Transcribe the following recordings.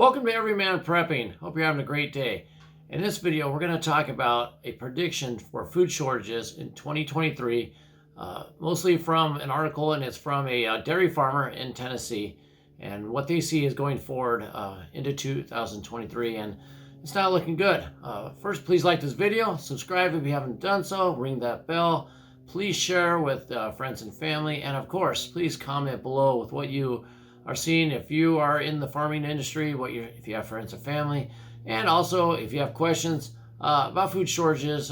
Welcome to Everyman Prepping. Hope you're having a great day. In this video, we're going to talk about a prediction for food shortages in 2023, mostly from an article, and it's from a dairy farmer in Tennessee, and what they see is going forward into 2023, and it's not looking good. First, please like this video, subscribe if you haven't done so, ring that bell, please share with friends and family, and of course, please comment below with what you are seeing if you are in the farming industry, if you have friends or family, and also if you have questions about food shortages,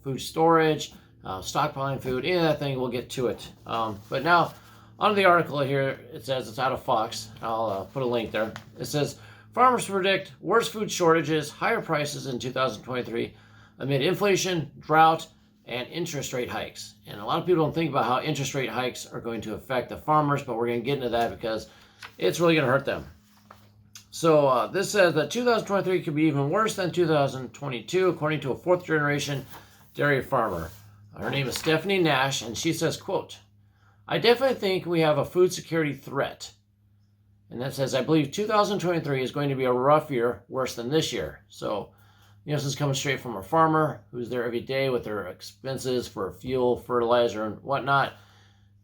food storage, stockpiling food, any of that thing, we'll get to it. But now, on the article here, it says it's out of Fox. I'll put a link there. It says, farmers predict worse food shortages, higher prices in 2023 amid inflation, drought, and interest rate hikes. And a lot of people don't think about how interest rate hikes are going to affect the farmers, but we're going to get into that because it's really going to hurt them. So this says that 2023 could be even worse than 2022, according to a fourth generation dairy farmer. Her name is Stephanie Nash, and she says, quote, "I definitely think we have a food security threat." And that says, "I believe 2023 is going to be a rough year, worse than this year." So, this is coming straight from a farmer who's there every day with their expenses for fuel, fertilizer, and whatnot,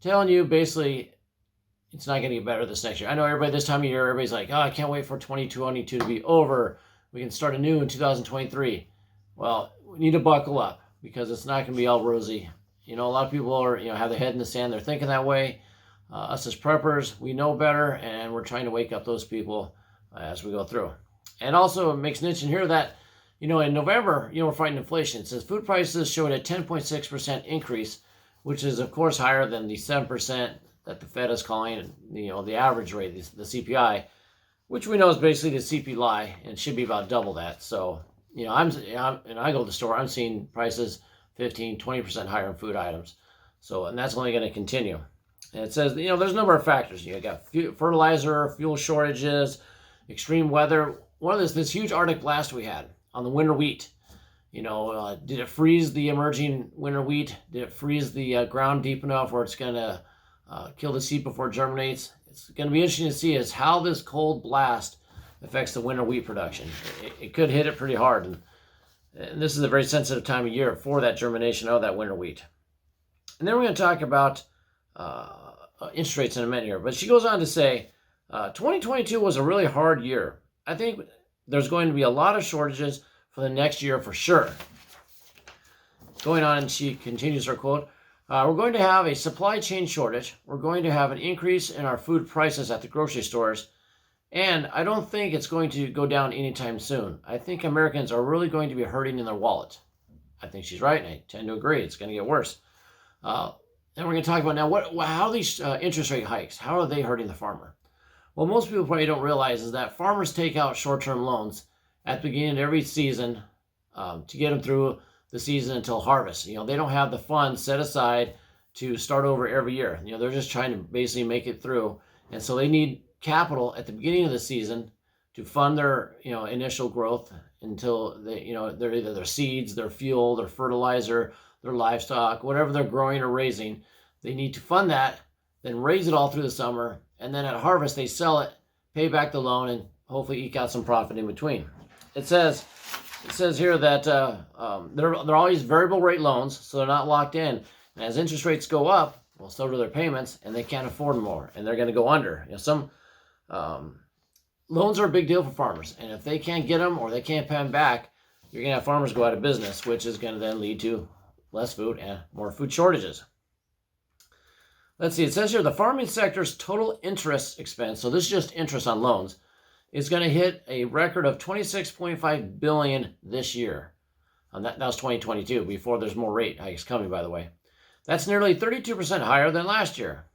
telling you basically it's not going to get better this next year. I know everybody this time of year, everybody's like, oh, I can't wait for 2022 to be over. We can start anew in 2023. Well, we need to buckle up because it's not going to be all rosy. A lot of people are, have their head in the sand. They're thinking that way. Us as preppers, we know better, and we're trying to wake up those people as we go through. And also, it makes mention here that, in November, we're fighting inflation. It says food prices showed a 10.6% increase, which is, of course, higher than the 7% that the Fed is calling, the average rate, the CPI, which we know is basically the CPI and should be about double that. So, and I go to the store, I'm seeing prices 15, 20% higher in food items. So, and that's only going to continue. And it says, there's a number of factors. You got fertilizer, fuel shortages, extreme weather. One of this huge Arctic blast we had on the winter wheat. Did it freeze the emerging winter wheat? Did it freeze the ground deep enough where it's going to kill the seed before it germinates? It's going to be interesting to see is how this cold blast affects the winter wheat production. It could hit it pretty hard. And this is a very sensitive time of year for that germination of that winter wheat. And then we're going to talk about interest rates in a minute here. But she goes on to say, 2022 was a really hard year. I think there's going to be a lot of shortages for the next year for sure. Going on, and she continues her quote, "We're going to have a supply chain shortage. We're going to have an increase in our food prices at the grocery stores. And I don't think it's going to go down anytime soon. I think Americans are really going to be hurting in their wallet." I think she's right, and I tend to agree. It's going to get worse. And we're going to talk about now how these interest rate hikes, how are they hurting the farmer? Well, most people probably don't realize is that farmers take out short-term loans at the beginning of every season to get them through the season until harvest. They don't have the funds set aside to start over every year. They're just trying to basically make it through. And so they need capital at the beginning of the season to fund their, initial growth until they're either their seeds, their fuel, their fertilizer, their livestock, whatever they're growing or raising. They need to fund that, then raise it all through the summer. And then at harvest, they sell it, pay back the loan, and hopefully eke out some profit in between. It says here that they're always variable rate loans, so they're not locked in. And as interest rates go up, well, so do their payments, and they can't afford more, and they're going to go under. Some loans are a big deal for farmers, and if they can't get them or they can't pay them back, you're going to have farmers go out of business, which is going to then lead to less food and more food shortages. Let's see. It says here the farming sector's total interest expense, so this is just interest on loans, is going to hit a record of $26.5 billion this year. That was 2022, before there's more rate hikes coming, by the way. That's nearly 32% higher than last year.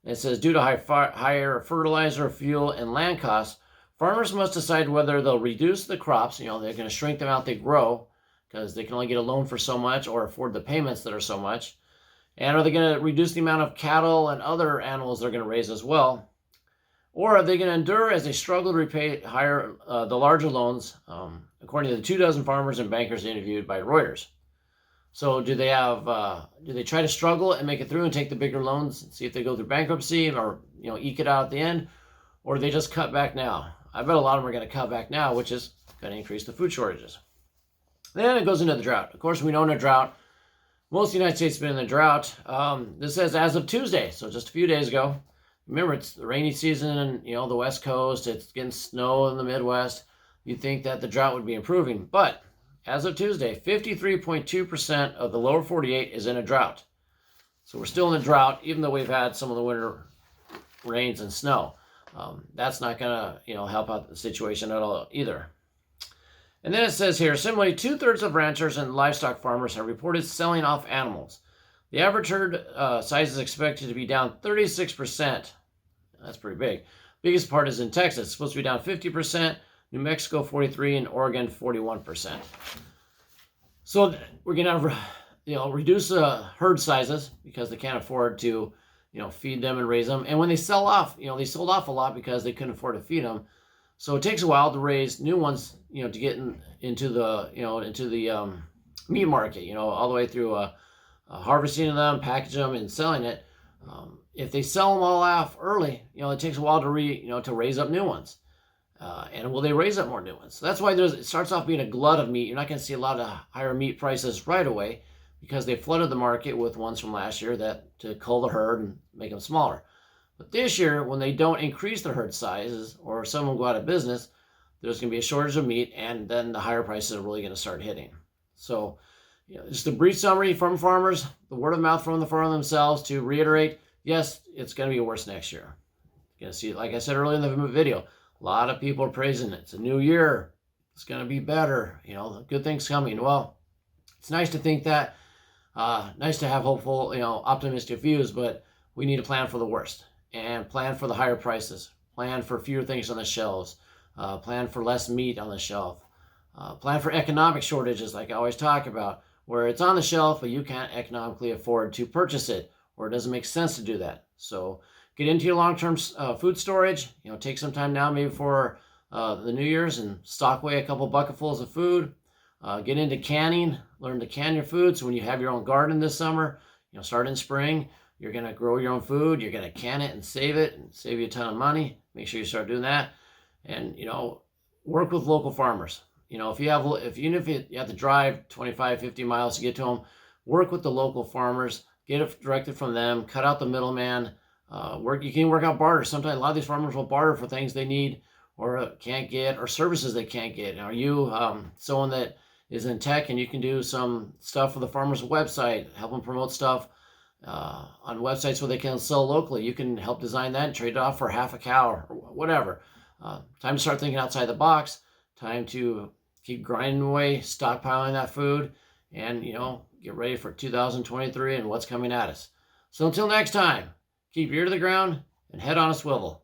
It says due to higher fertilizer, fuel, and land costs, farmers must decide whether they'll reduce the crops. They're going to shrink them out they grow because they can only get a loan for so much or afford the payments that are so much. And are they going to reduce the amount of cattle and other animals they're going to raise as well? Or are they going to endure as they struggle to repay the larger loans, according to the 24 farmers and bankers interviewed by Reuters? So do they try to struggle and make it through and take the bigger loans and see if they go through bankruptcy or eke it out at the end? Or do they just cut back now? I bet a lot of them are going to cut back now, which is going to increase the food shortages. Then it goes into the drought. Of course, we know in a drought, most of the United States has been in the drought. This says as of Tuesday, so just a few days ago. Remember, it's the rainy season and, the West Coast. It's getting snow in the Midwest. You'd think that the drought would be improving. But as of Tuesday, 53.2% of the lower 48 is in a drought. So we're still in a drought, even though we've had some of the winter rains and snow. That's not going to, help out the situation at all either. And then it says here, similarly, 2/3 of ranchers and livestock farmers have reported selling off animals. The average herd size is expected to be down 36%. That's pretty big. Biggest part is in Texas. It's supposed to be down 50%, New Mexico 43%, and Oregon 41%. So we're going to, reduce herd sizes because they can't afford to, feed them and raise them. And when they sell off, they sold off a lot because they couldn't afford to feed them. So it takes a while to raise new ones, to get into the meat market, all the way through harvesting them, packaging them, and selling it. If they sell them all off early, it takes a while to raise up new ones. And will they raise up more new ones? So that's why it starts off being a glut of meat. You're not going to see a lot of higher meat prices right away because they flooded the market with ones from last year to cull the herd and make them smaller. But this year, when they don't increase their herd sizes or some of them go out of business, there's going to be a shortage of meat, and then the higher prices are really going to start hitting. So, just a brief summary from farmers, the word of mouth from the farmer themselves to reiterate, yes, it's going to be worse next year. You're going to see, like I said earlier in the video, a lot of people are praising it. It's a new year. It's going to be better. Good things coming. Well, it's nice to think that, nice to have hopeful, optimistic views, but we need to plan for the worst and plan for the higher prices, plan for fewer things on the shelves, plan for less meat on the shelf, plan for economic shortages like I always talk about, where it's on the shelf, but you can't economically afford to purchase it, or it doesn't make sense to do that. So get into your long-term food storage, take some time now maybe for the New Year's and stock away a couple bucketfuls of food. Get into canning, learn to can your food. So when you have your own garden this summer, start in spring, you're going to grow your own food, you're going to can it and save you a ton of money. Make sure you start doing that. And, work with local farmers. If you have to drive 25, 50 miles to get to them, work with the local farmers, get it directed from them, cut out the middleman. You can work out barter. Sometimes a lot of these farmers will barter for things they need or can't get, or services they can't get. Are you someone that is in tech and you can do some stuff for the farmer's website, help them promote stuff on websites where they can sell locally? You can help design that and trade it off for half a cow or whatever. Time to start thinking outside the box. Time to keep grinding away, stockpiling that food, and, get ready for 2023 and what's coming at us. So until next time, keep your ear to the ground and head on a swivel.